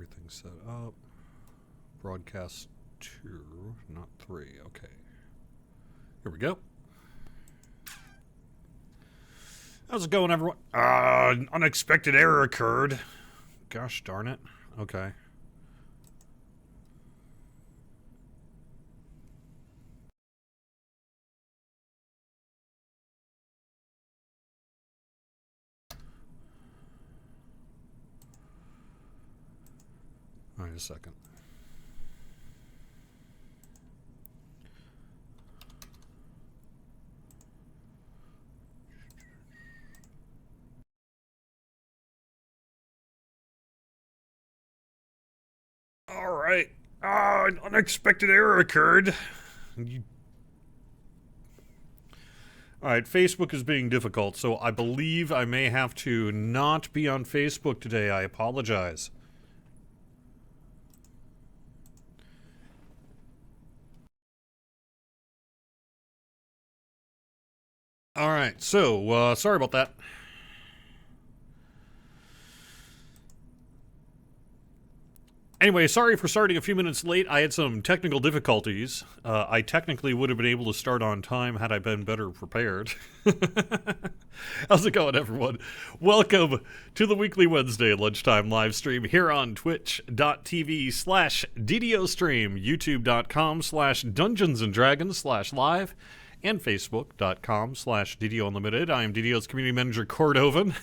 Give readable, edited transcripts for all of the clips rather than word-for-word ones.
everything set up. Broadcast 2, not 3. Okay. Here we go. How's it going, everyone? An unexpected error occurred. Gosh darn it. Okay. All right, a second. All right. An unexpected error occurred. All right, Facebook is being difficult, so I believe I may have to not be on Facebook today. I apologize. All right, so sorry about that. Anyway, sorry for starting a few minutes late. I had some technical difficulties. I technically would have been able to start on time had I been better prepared. How's it going, everyone? Welcome to the weekly Wednesday lunchtime live stream here on twitch.tv/DDO stream, youtube.com/DungeonsandDragons/live, and facebook.com/DDO Unlimited. I am DDO's Community Manager Cordovan.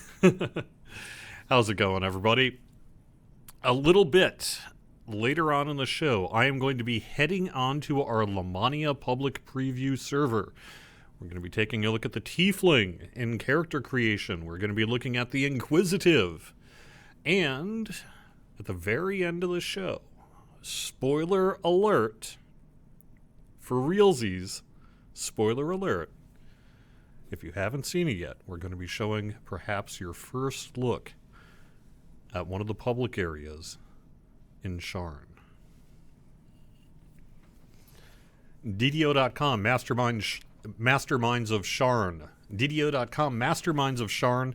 How's it going, everybody? A little bit later on in the show, I am going to be heading on to our Lamannia public preview server. We're going to be taking a look at the Tiefling in character creation. We're going to be looking at the Inquisitive. And at the very end of the show, spoiler alert, for realsies, spoiler alert, if you haven't seen it yet, we're going to be showing perhaps your first look at one of the public areas in Sharn. DDO.com, Masterminds of Sharn. DDO.com, Masterminds of Sharn.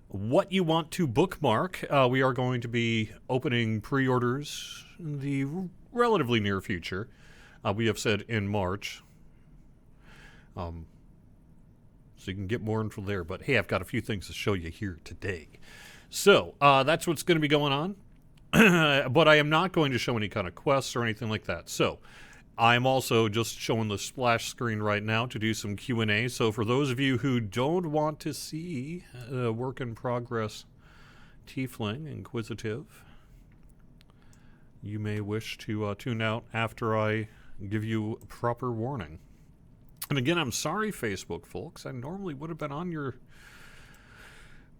What you want to bookmark, we are going to be opening pre-orders in the relatively near future. We have said in March. So you can get more info there. But hey, I've got a few things to show you here today. So, that's what's going to be going on, but I am not going to show any kind of quests or anything like that. So, I'm also just showing the splash screen right now to do some Q&A. So, for those of you who don't want to see work in progress Tiefling Inquisitive, you may wish to tune out after I give you proper warning. And again, I'm sorry, Facebook folks. I normally would have been on your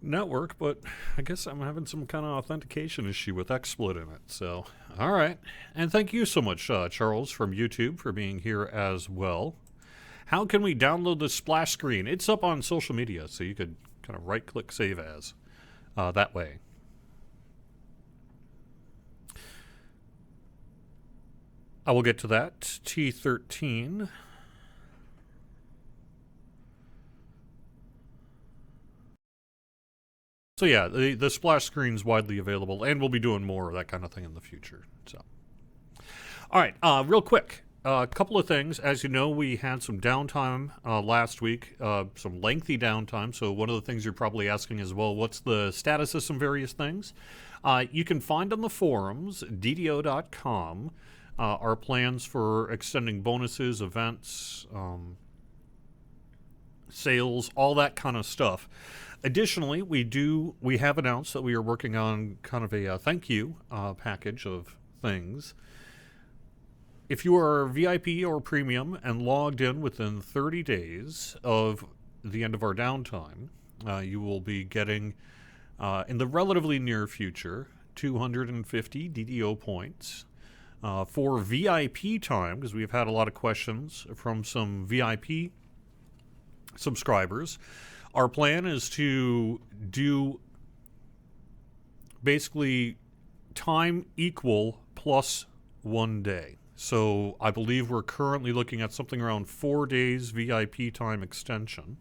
network, but I guess I'm having some kind of authentication issue with XSplit in it. So, all right. And thank you so much, Charles from YouTube, for being here as well. How can we download the splash screen? It's up on social media, so you could kind of right-click Save As that way. I will get to that. T13. So yeah, the splash screen is widely available, and we'll be doing more of that kind of thing in the future. So, all right, real quick, a couple of things. As you know, we had some downtime last week, some lengthy downtime. So one of the things you're probably asking is, well, what's the status of some various things? You can find on the forums, DDO.com, our plans for extending bonuses, events, sales, all that kind of stuff. Additionally, we have announced that we are working on kind of a thank you package of things. If you are VIP or premium and logged in within 30 days of the end of our downtime, you will be getting, in the relatively near future, 250 DDO points for VIP time, because we've had a lot of questions from some VIP subscribers. Our plan is to do basically time equal plus 1 day. So I believe we're currently looking at something around 4 days VIP time extension.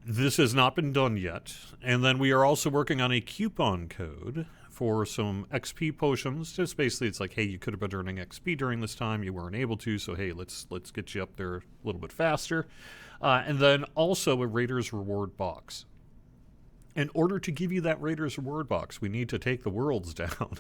This has not been done yet. And then we are also working on a coupon code for some XP potions. Just basically, it's like, hey, you could have been earning XP during this time. You weren't able to, so hey, let's get you up there a little bit faster. And then also a Raiders Reward box. In order to give you that Raiders Reward box, we need to take the worlds down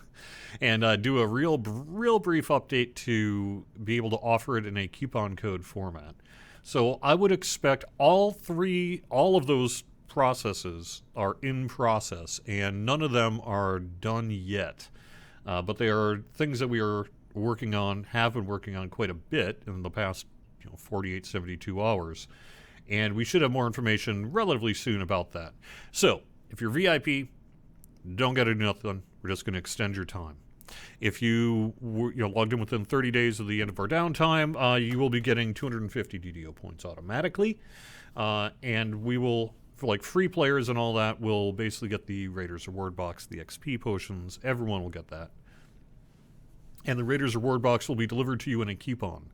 and do a real brief update to be able to offer it in a coupon code format. So I would expect all of those processes are in process, and none of them are done yet. But they are things that we are working on, have been working on quite a bit in the past 48, 72 hours. And we should have more information relatively soon about that. So, if you're VIP, don't get to do nothing. We're just going to extend your time. If you logged in within 30 days of the end of our downtime, you will be getting 250 DDO points automatically. And we will, for like free players and all that, will basically get the Raiders Reward Box, the XP potions. Everyone will get that. And the Raiders Reward Box will be delivered to you in a coupon.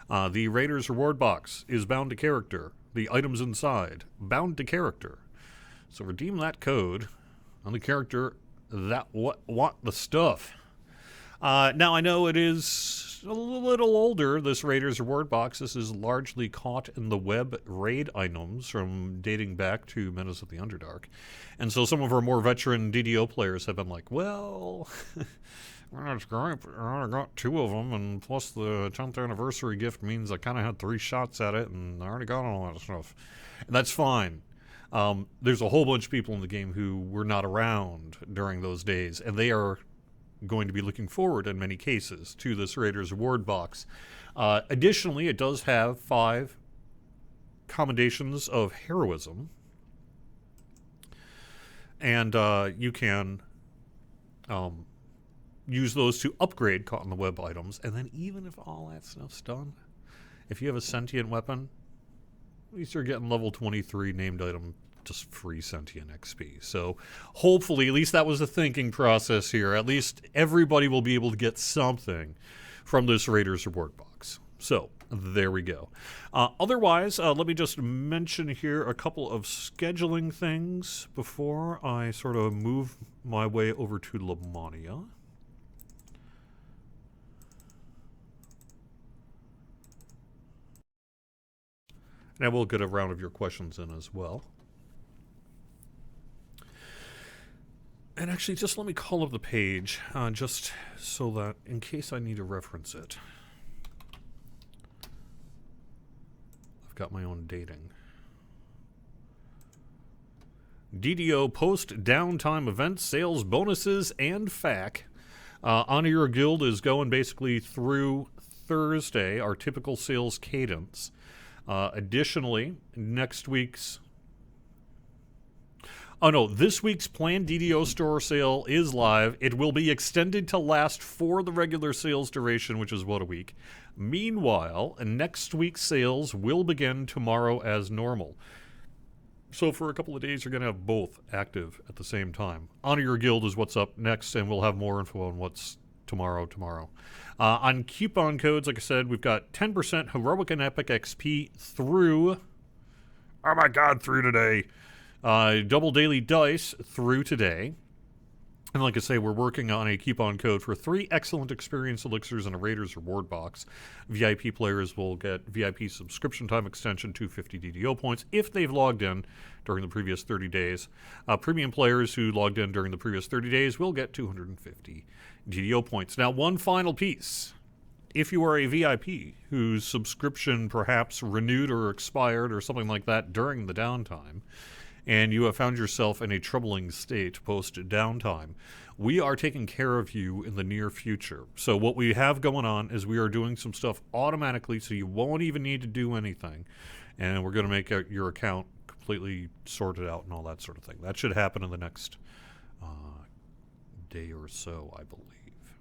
The Raiders Reward Box is bound to character. The items inside, bound to character. So redeem that code on the character that want the stuff. Now, I know it is a little older, this Raiders Reward Box. This is largely caught in the web raid items from dating back to Menace of the Underdark. And so some of our more veteran DDO players have been like, well... Well, it's great, but I got 2 of them, and plus the 10th anniversary gift means I kind of had 3 shots at it, and I already got all that stuff. And that's fine. There's a whole bunch of people in the game who were not around during those days, and they are going to be looking forward, in many cases, to this Raiders Reward Box. Additionally, it does have 5 commendations of heroism, and you can... use those to upgrade caught in the web items. And then even if all that stuff's done, if you have a sentient weapon, at least you're getting level 23 named item, just free sentient XP. So hopefully, at least that was the thinking process here. At least everybody will be able to get something from this Raiders Reward Box. So there we go. Otherwise, let me just mention here a couple of scheduling things before I sort of move my way over to Lamannia. And I will get a round of your questions in as well. And actually, just let me call up the page, just so that in case I need to reference it. I've got my own dating. DDO post downtime events, sales, bonuses, and FAQ. Honor Your Guild is going basically through Thursday, our typical sales cadence. Additionally, this week's planned DDO store sale is live. It will be extended to last for the regular sales duration, which is a week. Meanwhile, next week's sales will begin tomorrow as normal. So for a couple of days, you're going to have both active at the same time. Honor Your Guild is what's up next, and we'll have more info on what's tomorrow. On coupon codes, like I said, we've got 10% Heroic and Epic XP through today. Double Daily Dice through today. And like I say, we're working on a coupon code for 3 excellent experience elixirs and a Raiders Reward Box. VIP players will get VIP subscription time extension, 250 DDO points if they've logged in during the previous 30 days. Premium players who logged in during the previous 30 days will get 250 DDO points. Now, one final piece. If you are a VIP whose subscription perhaps renewed or expired or something like that during the downtime, and you have found yourself in a troubling state post-downtime, we are taking care of you in the near future. So what we have going on is we are doing some stuff automatically so you won't even need to do anything. And we're going to make your account completely sorted out and all that sort of thing. That should happen in the next day or so, I believe.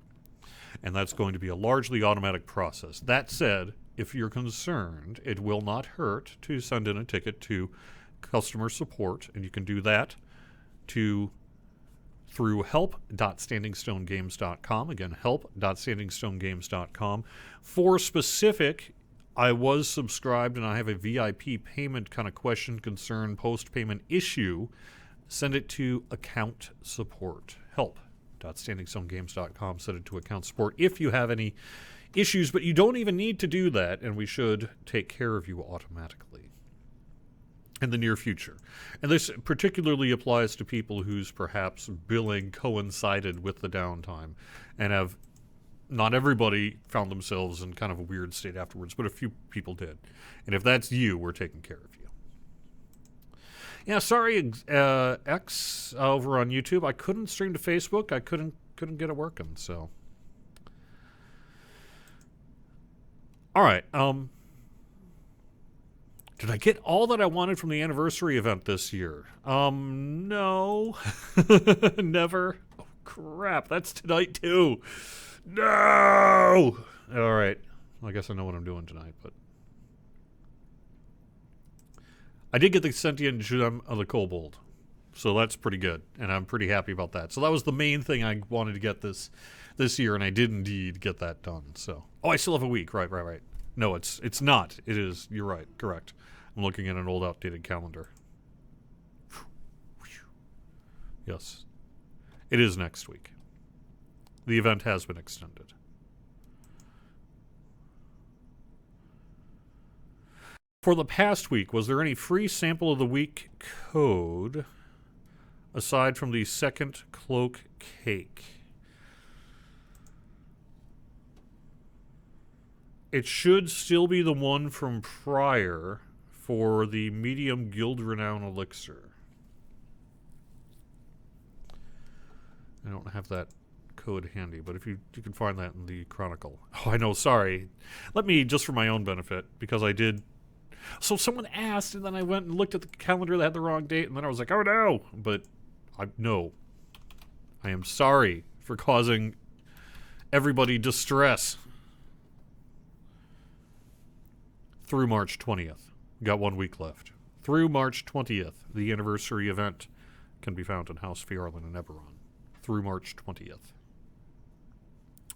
And that's going to be a largely automatic process. That said, if you're concerned, it will not hurt to send in a ticket to customer support, and you can do that through help.standingstonegames.com. Again, help.standingstonegames.com for specific I was subscribed and I have a VIP payment kind of question, concern, post-payment issue, send it to account support. help.standingstonegames.com. Send it to account support if you have any issues, but you don't even need to do that, and we should take care of you automatically in the near future. And this particularly applies to people whose perhaps billing coincided with the downtime and have not everybody found themselves in kind of a weird state afterwards, but a few people did. And if that's you, we're taking care of you. Yeah, sorry, X over on YouTube. I couldn't stream to Facebook. I couldn't get it working, so. All right. Did I get all that I wanted from the anniversary event this year? No. Never. Oh, crap. That's tonight, too. No! All right. Well, I guess I know what I'm doing tonight, but. I did get the sentient gem of the kobold, so that's pretty good, and I'm pretty happy about that. So that was the main thing I wanted to get this year, and I did indeed get that done. So, oh, I still have a week. Right. No, it's not. It is. You're right. Correct. I'm looking at an old, outdated calendar. Yes, it is next week. The event has been extended. For the past week, was there any free sample of the week code aside from the second cloak cake? It should still be the one from prior for the medium guild renown elixir. I don't have that code handy, but if you can find that in the chronicle. Oh, I know, sorry. Let me, just for my own benefit, because I did. So someone asked, and then I went and looked at the calendar that had the wrong date, and then I was like, oh no! But, no. I am sorry for causing everybody distress. Through March 20th. Got 1 week left. Through March 20th, the anniversary event can be found in House Fiorlin and Eberron. Through March 20th.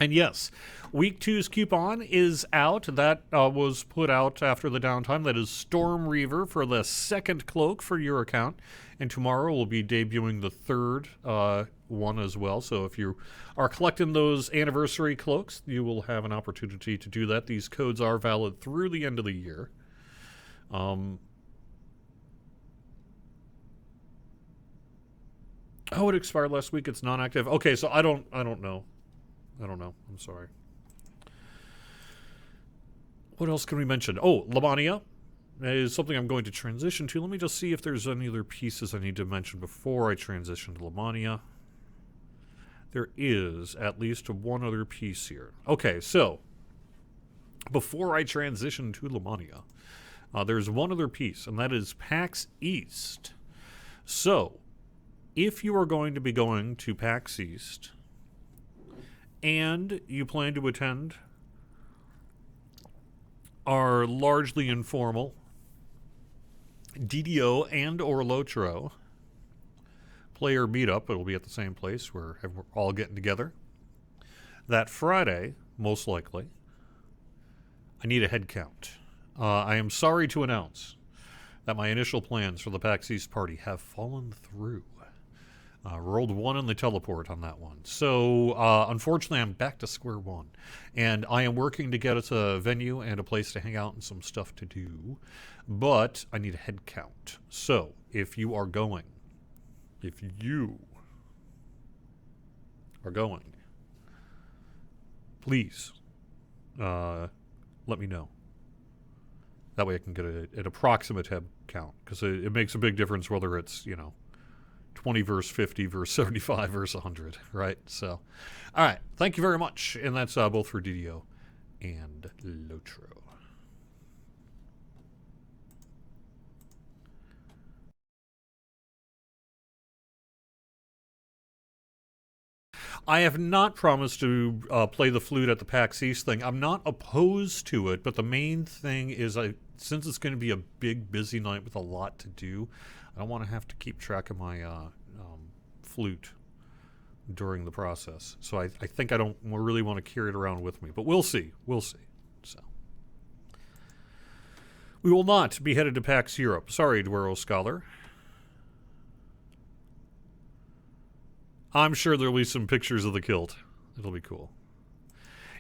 And yes, week 2's coupon is out. That was put out after the downtime. That is Storm Reaver for the second cloak for your account. And tomorrow we'll be debuting the third one as well. So if you are collecting those anniversary cloaks, you will have an opportunity to do that. These codes are valid through the end of the year. Oh, it expired last week. It's non-active. Okay, so I don't know. I'm sorry. What else can we mention? Oh, Lamannia is something I'm going to transition to. Let me just see if there's any other pieces I need to mention before I transition to Lamannia. There is at least one other piece here. Okay, so before I transition to Lamannia, there's one other piece, and that is PAX East. So, if you are going to be going to PAX East and you plan to attend our largely informal DDO and or Lotro player meetup, it'll be at the same place where we're all getting together. That Friday, most likely, I need a head count. I am sorry to announce that my initial plans for the PAX East party have fallen through. Rolled 1 in the teleport on that one. So, unfortunately, I'm back to square one. And I am working to get us a venue and a place to hang out and some stuff to do. But I need a head count. So, if you are going, please let me know. That way I can get an approximate head count. Because it makes a big difference whether it's, 20 versus 50 versus 75 versus 100, right? So, all right. Thank you very much. And that's both for DDO and Lotro. I have not promised to play the flute at the PAX East thing. I'm not opposed to it, but the main thing is since it's going to be a big, busy night with a lot to do, I don't want to have to keep track of my flute during the process. So I think I don't really want to carry it around with me. But we'll see. So, We will not be headed to PAX Europe. Sorry, Dwero Scholar. I'm sure there'll be some pictures of the kilt. It'll be cool.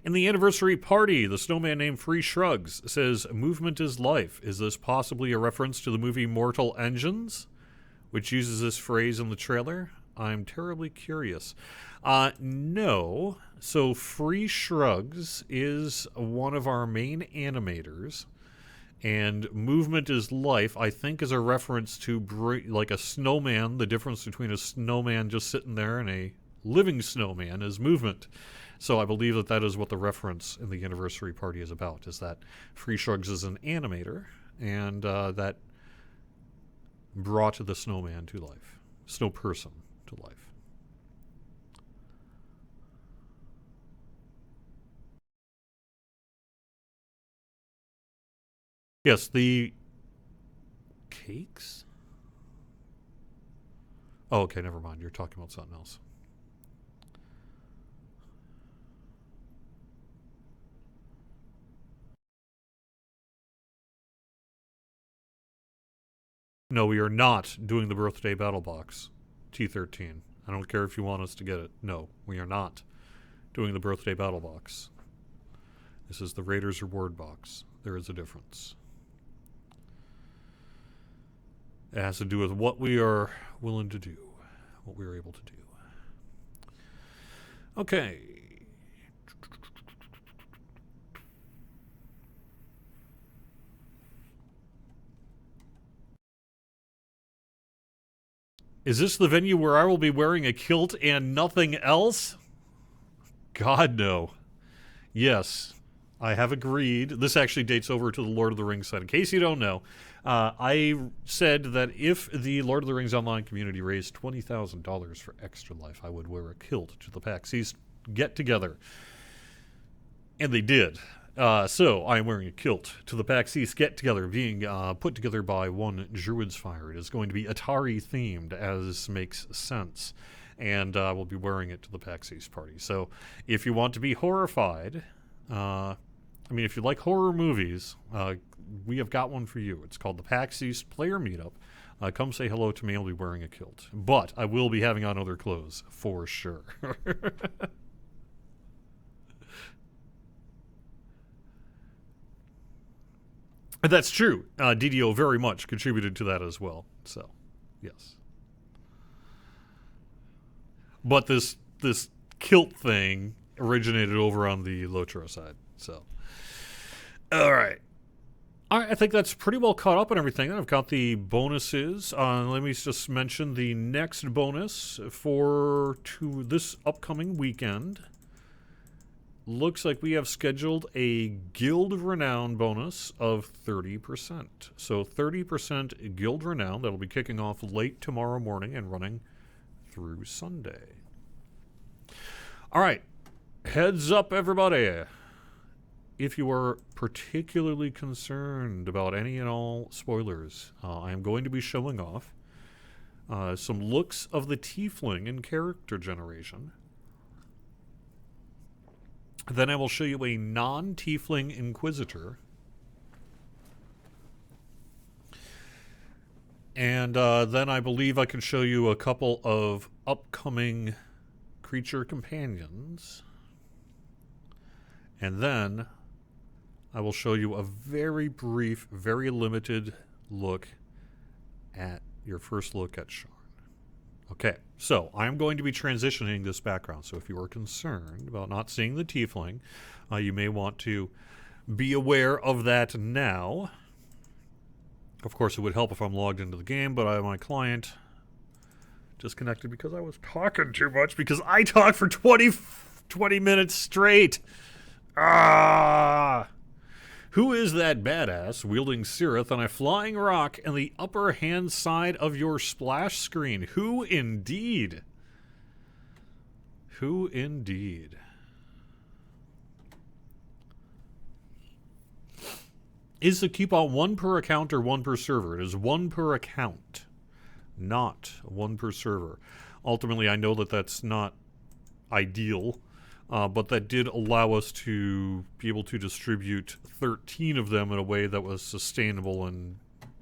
In the anniversary party, the snowman named Free Shrugs says, "Movement is life." Is this possibly a reference to the movie Mortal Engines, which uses this phrase in the trailer? I'm terribly curious. No. So Free Shrugs is one of our main animators. And movement is life, I think, is a reference to like a snowman. The difference between a snowman just sitting there and a living snowman is movement. So I believe that that is what the reference in the anniversary party is about, is that Free Shrugs is an animator, and that brought the snowman to life. Snow person to life. Yes, the cakes? Oh, okay, never mind. You're talking about something else. No, we are not doing the birthday battle box, T13. I don't care if you want us to get it. No, we are not doing the birthday battle box. This is the Raiders reward box. There is a difference. It has to do with what we are willing to do, what we are able to do. Okay. Is this the venue where I will be wearing a kilt and nothing else? God, no. Yes, I have agreed. This actually dates over to the Lord of the Rings side. In case you don't know, I said that if the Lord of the Rings Online community raised $20,000 for Extra Life, I would wear a kilt to the PAX East get-together. And they did. So I am wearing a kilt to the PAX East get-together being put together by one Druid's Fire. It is going to be Atari-themed, as makes sense. And we'll be wearing it to the PAX East party. So if you want to be horrified, if you like horror movies, we have got one for you. It's called the PAX East Player Meetup. Come say hello to me. I'll be wearing a kilt. But I will be having on other clothes, for sure. That's true. DDO very much contributed to that as well. So, yes. But this kilt thing originated over on the Lotro side. So, all right. I think that's pretty well caught up on everything. I've got the bonuses. Let me just mention the next bonus to this upcoming weekend. Looks like we have scheduled a Guild Renown bonus of 30%. So 30% Guild Renown. That'll be kicking off late tomorrow morning and running through Sunday. All right. Heads up, everybody. If you are particularly concerned about any and all spoilers, I am going to be showing off some looks of the Tiefling in character generation. Then I will show you a non-Tiefling Inquisitor. And then I believe I can show you a couple of upcoming creature companions. And then I will show you a very brief, very limited look at your first look at Sharn. Okay, so I'm going to be transitioning this background. So if you are concerned about not seeing the Tiefling, you may want to be aware of that now. Of course, it would help if I'm logged into the game, but I have my client disconnected because I was talking too much, because I talked for 20 minutes straight. Who is that badass wielding Cirith on a flying rock in the upper hand side of your splash screen? Who indeed? Who indeed? Is the coupon one per account or one per server? It is one per account, not one per server. Ultimately, I know that that's not ideal. but that did allow us to be able to distribute 13 of them in a way that was sustainable and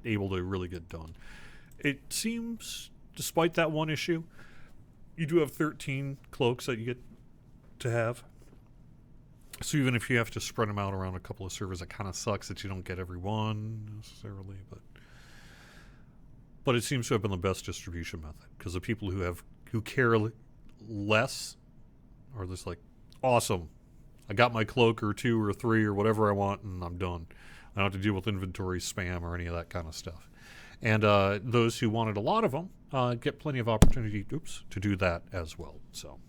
able to really get done. It seems, despite that one issue, you do have 13 cloaks that you get to have. So even if you have to spread them out around a couple of servers, it kind of sucks that you don't get every one necessarily, but it seems to have been the best distribution method, because the people who care less are just like, awesome, I got my cloak or 2 or 3 or whatever I want and I'm done. I don't have to deal with inventory spam or any of that kind of stuff. And those who wanted a lot of them get plenty of opportunity to do that as well. So,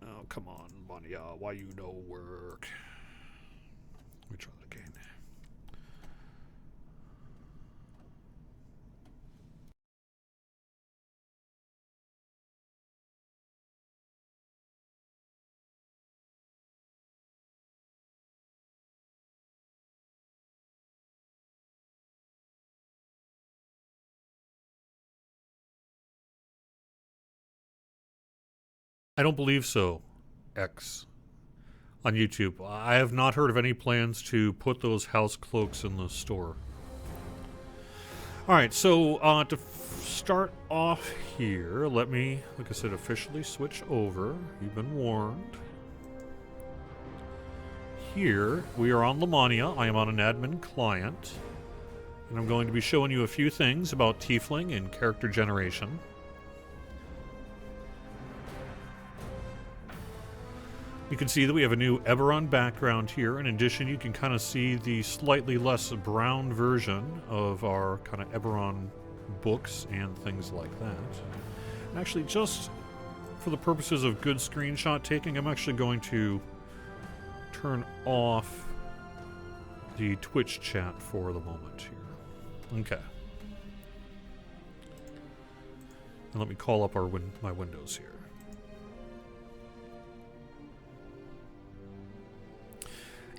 oh, come on, Lamannia, why you no work? Let me try that again. I don't believe so, X. On YouTube. I have not heard of any plans to put those house cloaks in the store. Alright, so to start off here, let me, like I said, officially switch over. You've been warned. Here, we are on Lamannia. I am on an admin client. And I'm going to be showing you a few things about Tiefling and character generation. You can see that we have a new Eberron background here. In addition, you can kind of see the slightly less brown version of our kind of Eberron books and things like that. And actually, just for the purposes of good screenshot taking, I'm actually going to turn off the Twitch chat for the moment here. Okay. And let me call up my windows here.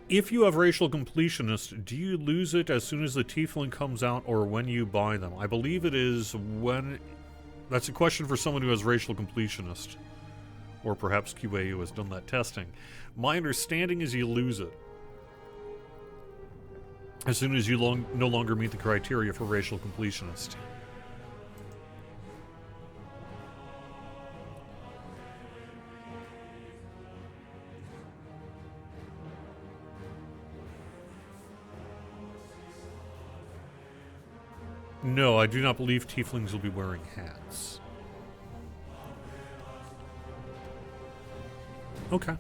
If you have Racial Completionist, do you lose it as soon as the Tiefling comes out or when you buy them? I believe it is when... That's a question for someone who has Racial Completionist. Or perhaps QA who has done that testing. My understanding is you lose it as soon as you no longer meet the criteria for Racial Completionist. No, I do not believe Tieflings will be wearing hats. Okay.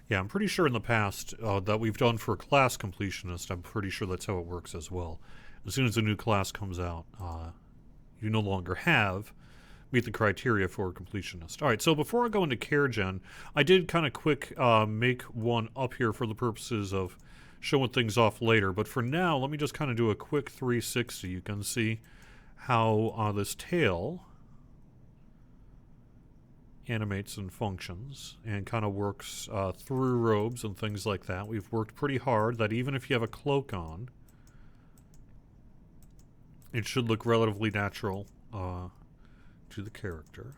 Yeah, I'm pretty sure in the past that we've done for class completionist, I'm pretty sure that's how it works as well. As soon as a new class comes out, you no longer meet the criteria for completionist. All right, so before I go into care gen, I did kind of quick make one up here for the purposes of showing things off later. But for now, let me just kind of do a quick 360. You can see how this tail animates and functions and kind of works through robes and things like that. We've worked pretty hard that even if you have a cloak on, it should look relatively natural to the character.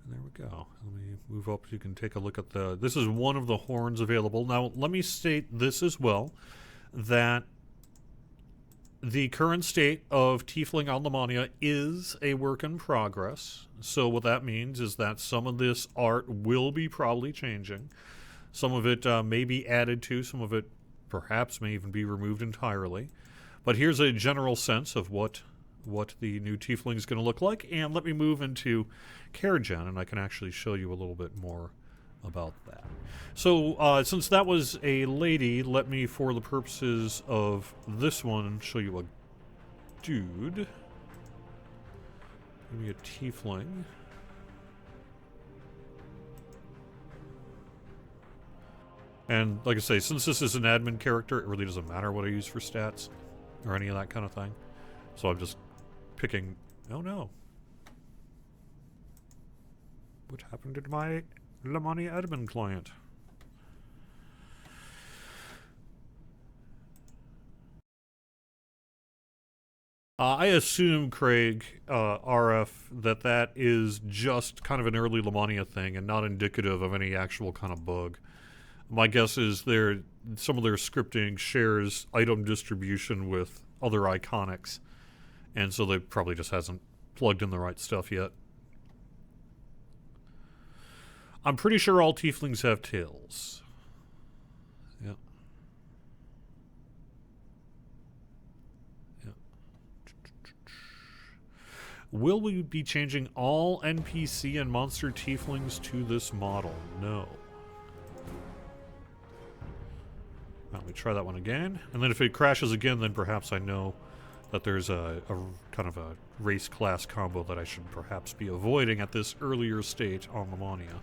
And there we go. Let me move up so you can take a look at this is one of the horns available. Now, let me state this as well, that the current state of Tiefling on Lamannia is a work in progress. So what that means is that some of this art will be probably changing. Some of it may be added to, some of it perhaps may even be removed entirely. But here's a general sense of what the new Tiefling is going to look like. And let me move into care gen, and I can actually show you a little bit more about that. So since that was a lady, let me, for the purposes of this one, show you a dude. Give me a Tiefling. And like I say, since this is an admin character, it really doesn't matter what I use for stats or any of that kind of thing. So I'm just picking... Oh no. What happened to my Lamannia admin client? I assume, Craig, RF, that is just kind of an early Lamannia thing and not indicative of any actual kind of bug. My guess is some of their scripting shares item distribution with other iconics, and so they probably just hasn't plugged in the right stuff yet. I'm pretty sure all tieflings have tails. Yeah. Yeah. Will we be changing all NPC and monster tieflings to this model? No. Let me try that one again. And then if it crashes again, then perhaps I know that there's a kind of a race class combo that I should perhaps be avoiding at this earlier state on Lamannia.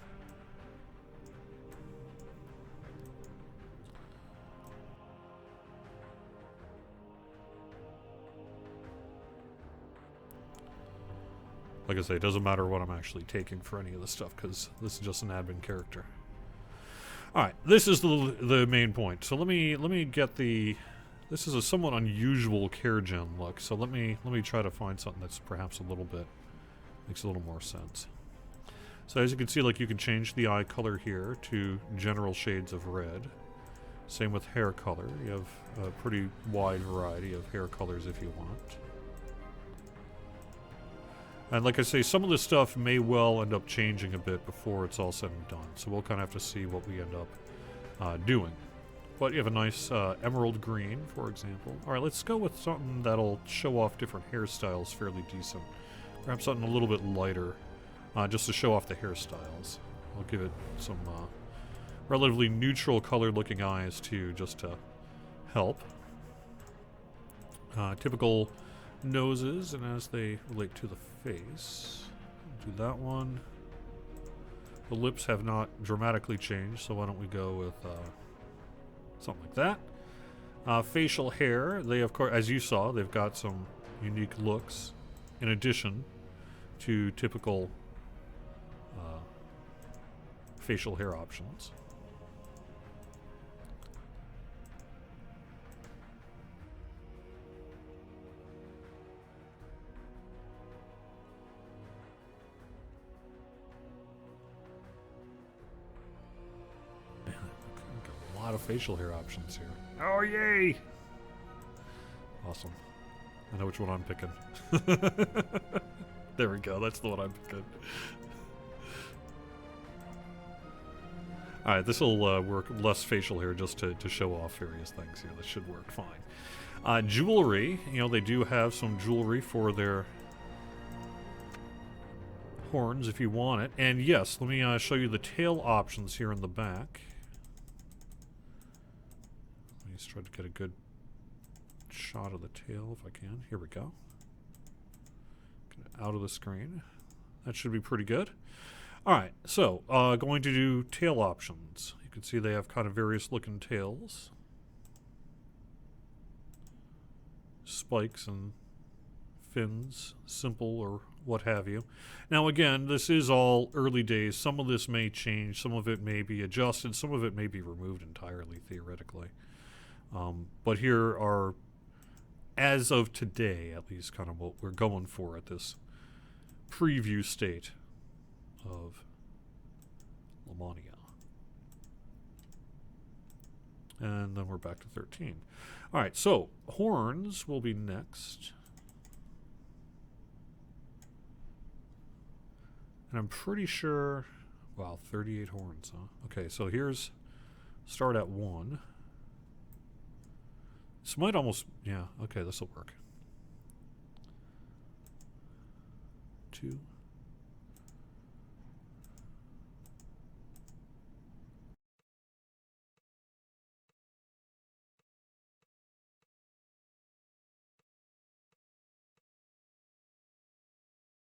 Like I say, it doesn't matter what I'm actually taking for any of this stuff, because this is just an admin character. Alright, this is the main point. So let me get the... This is a somewhat unusual care gen look, so let me try to find something that's perhaps a little bit... makes a little more sense. So as you can see, like, you can change the eye color here to general shades of red. Same with hair color. You have a pretty wide variety of hair colors if you want. And like I say, some of this stuff may well end up changing a bit before it's all said and done. So we'll kind of have to see what we end up doing. But you have a nice emerald green, for example. Alright, let's go with something that'll show off different hairstyles fairly decent. Perhaps something a little bit lighter, just to show off the hairstyles. I'll give it some relatively neutral colored looking eyes too, just to help. Typical noses, and as they relate to the face, do that one. The lips have not dramatically changed, so why don't we go with something like that. Facial hair, they of course, as you saw, they've got some unique looks in addition to typical facial hair options. A lot of facial hair options here. Oh, yay! Awesome. I know which one I'm picking. There we go. That's the one I'm picking. Alright, this will work less facial hair just to show off various things here. This should work fine. Jewelry. You know, they do have some jewelry for their horns if you want it. And yes, let me show you the tail options here in the back. Let's try to get a good shot of the tail if I can. Here we go. Get it out of the screen. That should be pretty good. Alright, so going to do tail options. You can see they have kind of various looking tails. Spikes and fins, simple or what have you. Now again, this is all early days. Some of this may change, some of it may be adjusted, some of it may be removed entirely, theoretically. But here are, as of today, at least kind of what we're going for at this preview state of Lamannia. And then we're back to 13. Alright, so horns will be next. And I'm pretty sure, wow, 38 horns, huh? Okay, so here's, start at 1. This might almost, yeah, okay, this will work. 2.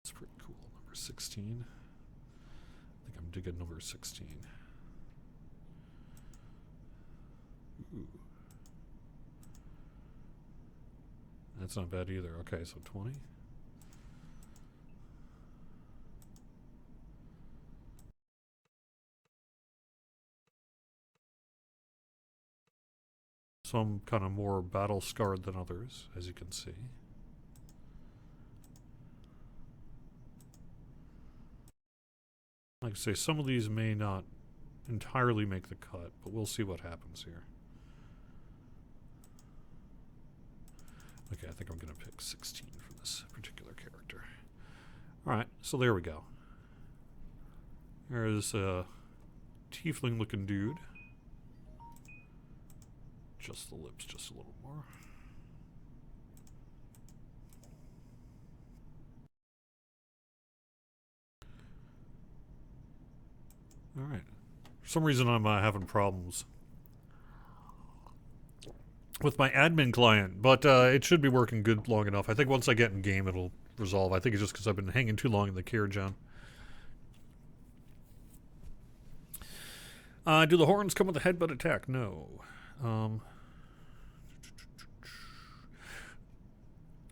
It's pretty cool. Number 16. I think I'm digging number 16. Ooh. That's not bad either. Okay, so 20. Some kind of more battle scarred than others, as you can see. Like I say, some of these may not entirely make the cut, but we'll see what happens here. Okay, I think I'm going to pick 16 for this particular character. Alright, so there we go. There's a tiefling looking dude. Just the lips just a little more. Alright. For some reason I'm having problems with my admin client, but it should be working good long enough. I think once I get in game it'll resolve. I think it's just because I've been hanging too long in the care gen. Do the horns come with a headbutt attack? No.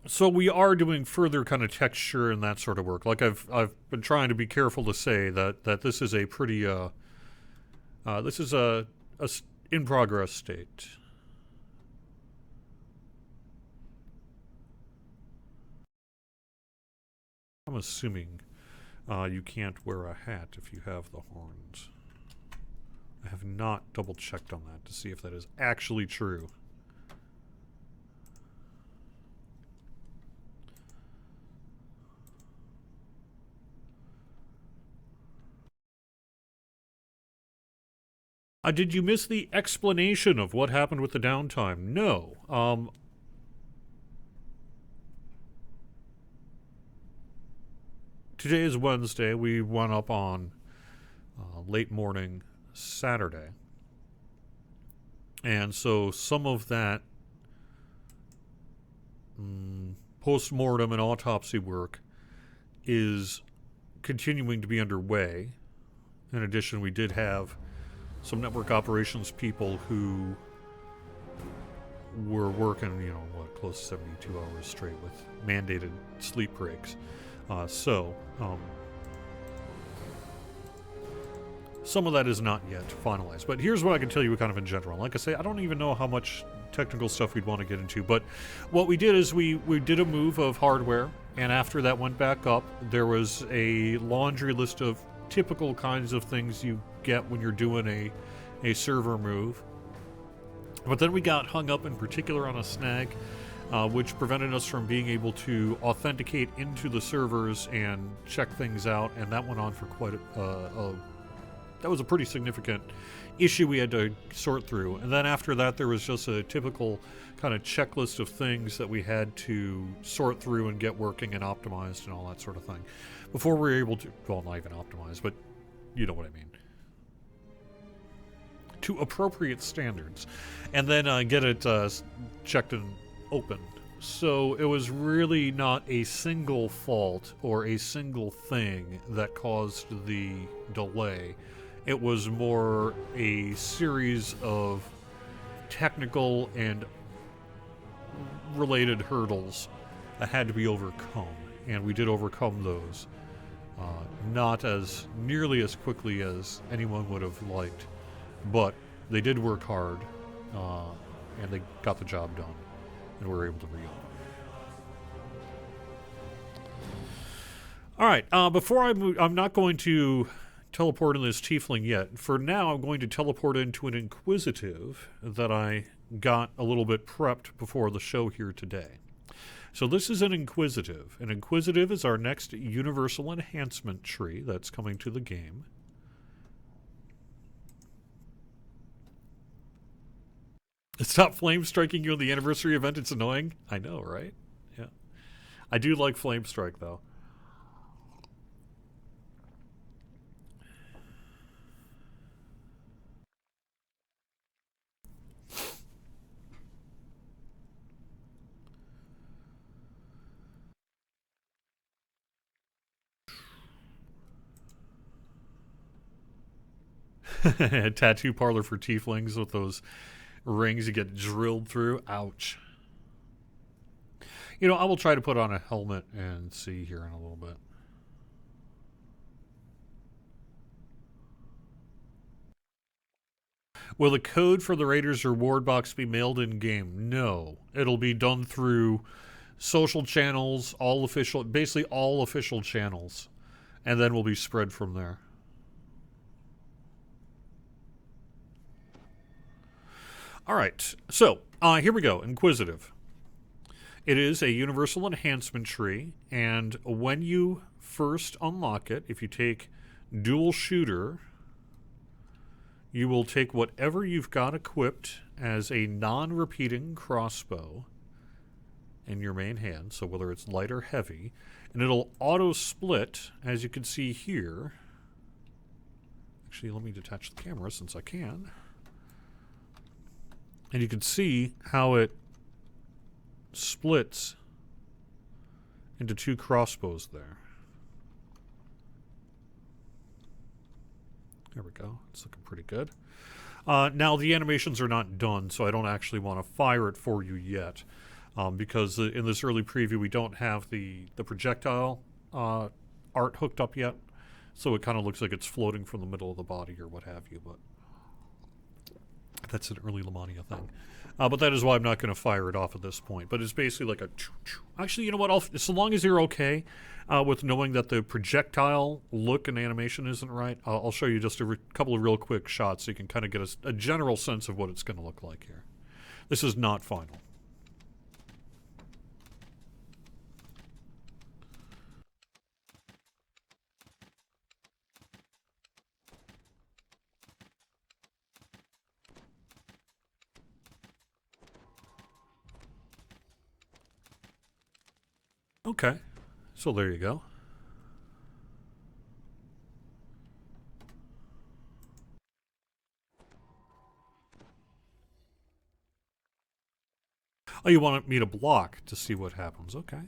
So we are doing further kind of texture and that sort of work. Like I've been trying to be careful to say that this is a pretty this is a in progress state. I'm assuming you can't wear a hat if you have the horns. I have not double checked on that to see if that is actually true. Did you miss the explanation of what happened with the downtime? No. Today is Wednesday. We went up on late morning Saturday. And so some of that post-mortem and autopsy work is continuing to be underway. In addition, we did have some network operations people who were working, close to 72 hours straight with mandated sleep breaks. Some of that is not yet finalized. But here's what I can tell you kind of in general. Like I say, I don't even know how much technical stuff we'd want to get into. But what we did is we did a move of hardware. And after that went back up, there was a laundry list of typical kinds of things you get when you're doing a server move. But then we got hung up in particular on a snag, which prevented us from being able to authenticate into the servers and check things out, and that went on for quite that was a pretty significant issue we had to sort through. And then after that, there was just a typical kind of checklist of things that we had to sort through and get working and optimized and all that sort of thing before we were able to, well, not even optimized, but you know what I mean, to appropriate standards, and then get it checked and opened. So it was really not a single fault or a single thing that caused the delay. It was more a series of technical and related hurdles that had to be overcome, and we did overcome those. Not as nearly as quickly as anyone would have liked, but they did work hard, and they got the job done, and we were able to reopen. All right, before I move, I'm not going to teleport in this tiefling yet. For now, I'm going to teleport into an Inquisitive that I got a little bit prepped before the show here today. So this is an Inquisitive. An Inquisitive is our next universal enhancement tree that's coming to the game. Stop flame striking you in the anniversary event. It's annoying. I know, right? Yeah. I do like flame strike, though. Tattoo parlor for tieflings with those rings you get drilled through. Ouch. I will try to put on a helmet and see here in a little bit. Will the code for the Raiders reward box be mailed in game? No. It'll be done through social channels, basically all official channels, and then will be spread from there. All right, so here we go. Inquisitive. It is a universal enhancement tree, and when you first unlock it, if you take dual shooter, you will take whatever you've got equipped as a non-repeating crossbow in your main hand, so whether it's light or heavy, and it'll auto-split, as you can see here. Actually, let me detach the camera since I can. And you can see how it splits into two crossbows there. There we go. It's looking pretty good. Now, the animations are not done, so I don't actually want to fire it for you yet. Because in this early preview, we don't have the projectile art hooked up yet. So it kind of looks like it's floating from the middle of the body or what have you. But that's an early Lamannia thing. But that is why I'm not going to fire it off at this point. But it's basically like a... Actually, you know what? So long as you're okay with knowing that the projectile look and animation isn't right, I'll show you just a couple of real quick shots so you can kind of get a general sense of what it's going to look like here. This is not final. Okay, so there you go. Oh, you want me to block to see what happens. Okay.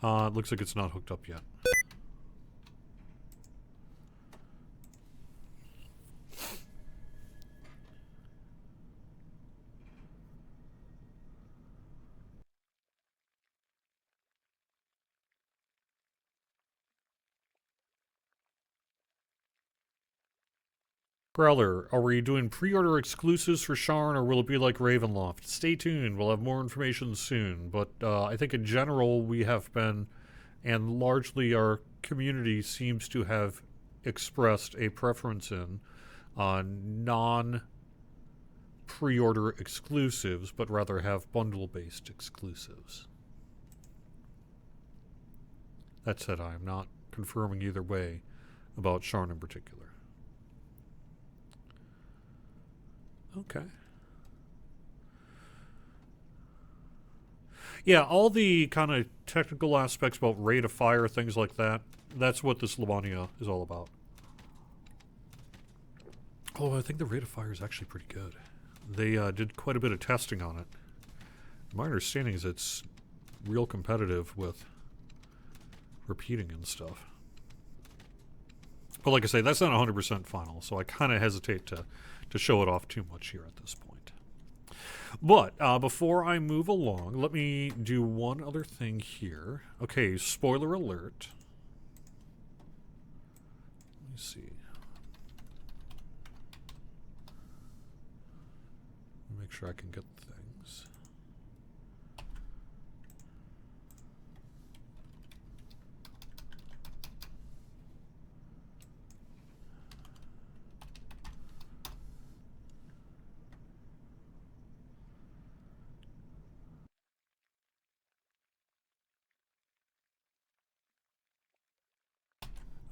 It looks like it's not hooked up yet. Growler, are we doing pre-order exclusives for Sharn, or will it be like Ravenloft? Stay tuned. We'll have more information soon. But I think in general we have been, and largely our community seems to have expressed a preference in non-pre-order exclusives, but rather have bundle-based exclusives. That said, I am not confirming either way about Sharn in particular. Okay. Yeah, all the kind of technical aspects about rate of fire, things like that, that's what this Lamannia is all about. Oh, I think the rate of fire is actually pretty good. They did quite a bit of testing on it. My understanding is it's real competitive with repeating and stuff. But like I say, that's not 100% final, so I kind of hesitate to show it off too much here at this point. But before I move along, let me do one other thing here. Okay, spoiler alert. Let me see. Make sure I can get things.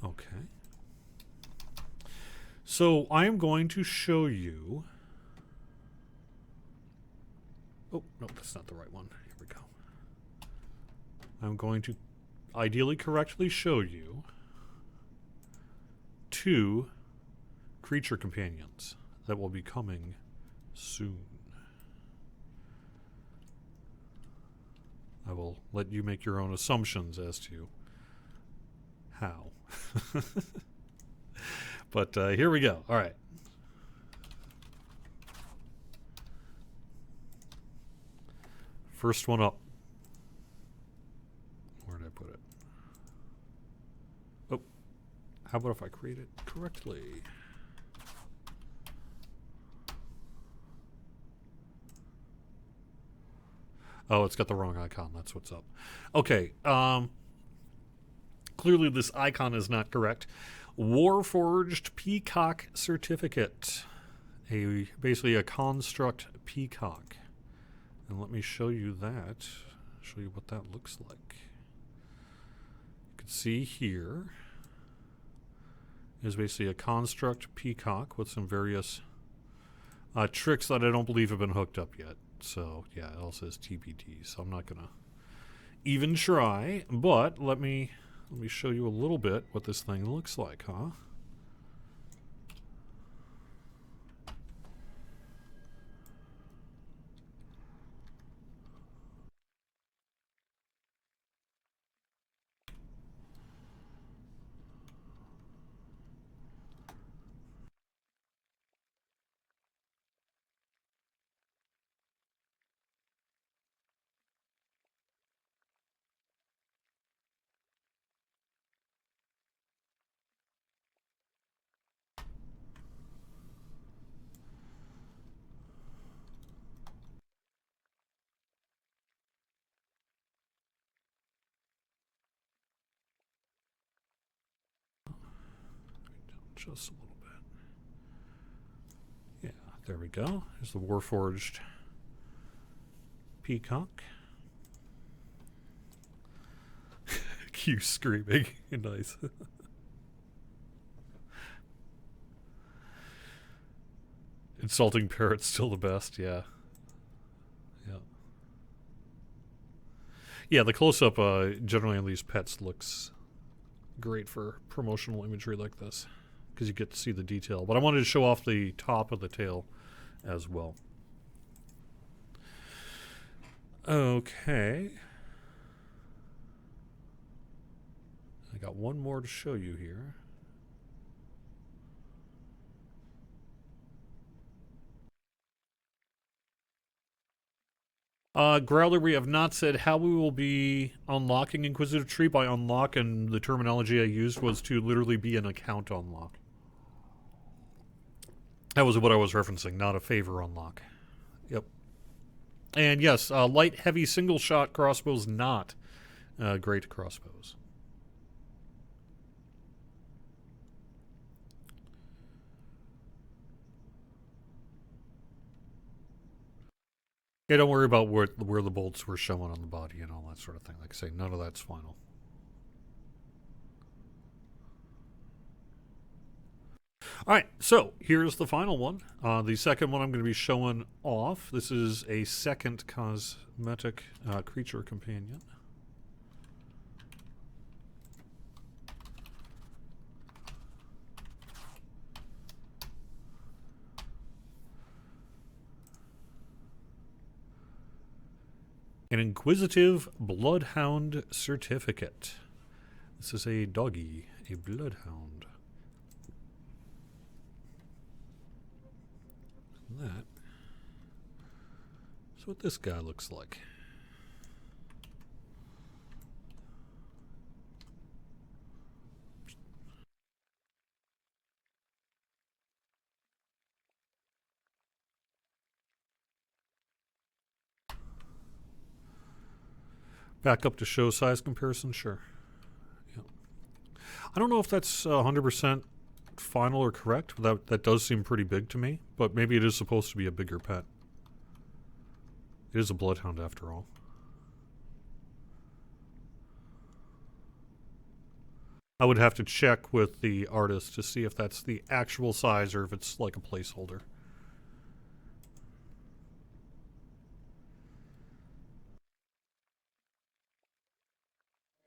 Okay. So I am going to show you... Oh, no, that's not the right one. Here we go. I'm going to ideally correctly show you 2 creature companions that will be coming soon. I will let you make your own assumptions as to how. But here we go. All right. First one up. Where did I put it? Oh, how about if I create it correctly? Oh, it's got the wrong icon. That's what's up. Okay. Clearly this icon is not correct. Warforged Peacock Certificate. basically a construct peacock. And let me show you that. Show you what that looks like. You can see here is basically a construct peacock with some various tricks that I don't believe have been hooked up yet. So yeah, it all says TBD. So I'm not gonna even try. But let me show you a little bit what this thing looks like, huh? Just a little bit. Yeah, there we go. There's the Warforged peacock. Q screaming. Nice. Insulting parrot's still the best, yeah. Yeah. Yeah, the close-up generally on these pets looks great for promotional imagery like this, because you get to see the detail. But I wanted to show off the top of the tail as well. Okay. I got one more to show you here. Growler, we have not said how we will be unlocking Inquisitive Tree. By unlock, and the terminology I used was to literally be an account unlock. That was what I was referencing, not a favor unlock. Yep. And yes, light, heavy, single-shot crossbows, not great crossbows. Yeah, don't worry about where the bolts were showing on the body and all that sort of thing. Like I say, none of that's final. All right, so here's the final one. The second one I'm going to be showing off. This is a second cosmetic creature companion. An Inquisitive Bloodhound Certificate. This is a doggy, a bloodhound. And that is what this guy looks like. Back up to show size comparison, sure. Yeah. I don't know if that's 100% final or correct, but that does seem pretty big to me. But maybe it is supposed to be a bigger pet. It is a bloodhound after all. I would have to check with the artist to see if that's the actual size or if it's like a placeholder.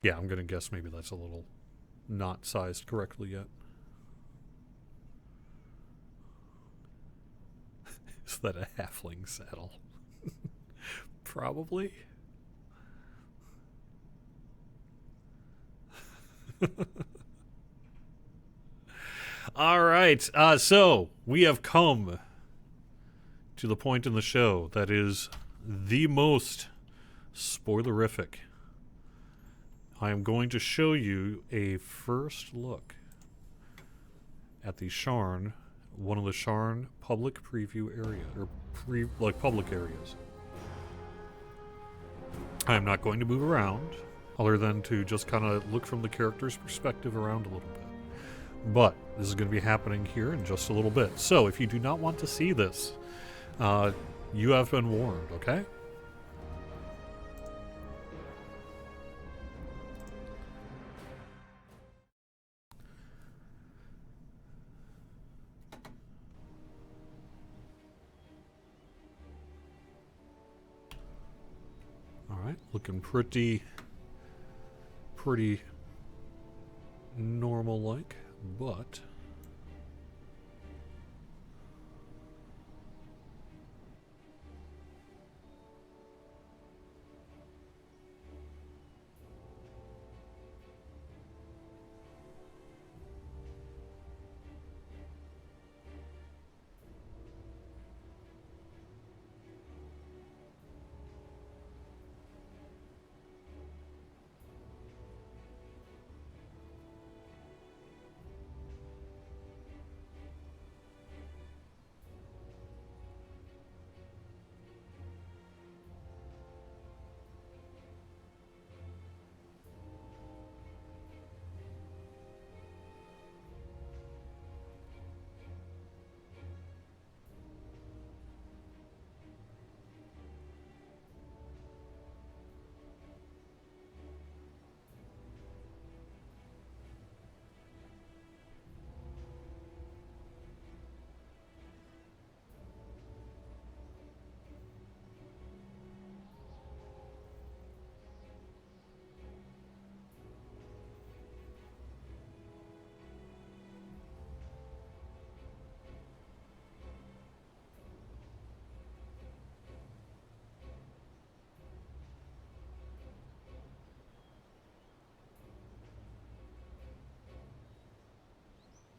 Yeah, I'm going to guess maybe that's a little not sized correctly yet. Is that a halfling saddle? Probably. All right, so we have come to the point in the show that is the most spoilerific. I am going to show you a first look at the Sharn, one of the Sharn public preview area, or public areas. I am not going to move around, other than to just kind of look from the character's perspective around a little bit. but this is going to be happening here in just a little bit. So if you do not want to see this, you have been warned, okay? All right, looking pretty normal-like, but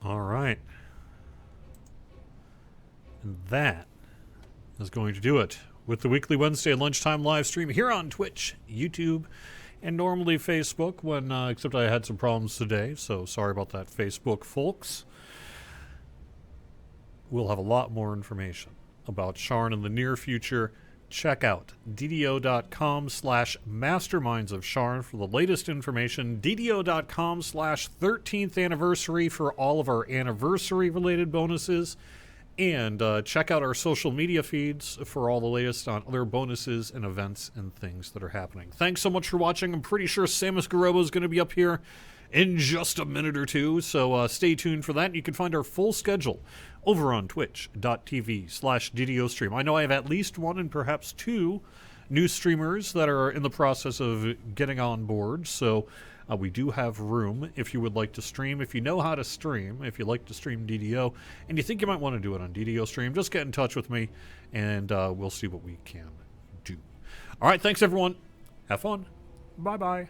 all right. And that is going to do it with the weekly Wednesday lunchtime live stream here on Twitch, YouTube, and normally Facebook, when except I had some problems today, so sorry about that, Facebook folks. We'll have a lot more information about Sharn in the near future. Check out DDO.com/masterminds of Sharn for the latest information. DDO.com/13th anniversary for all of our anniversary related bonuses. And check out our social media feeds for all the latest on other bonuses and events and things that are happening. Thanks so much for watching. I'm pretty sure Samus Garobo is going to be up here in just a minute or two, so stay tuned for that. You can find our full schedule over on twitch.tv/DDO stream. I know I have at least one and perhaps two new streamers that are in the process of getting on board, so we do have room if you would like to stream. If you know how to stream, if you like to stream DDO, and you think you might want to do it on DDO stream, just get in touch with me, and we'll see what we can do. All right, thanks, everyone. Have fun. Bye-bye.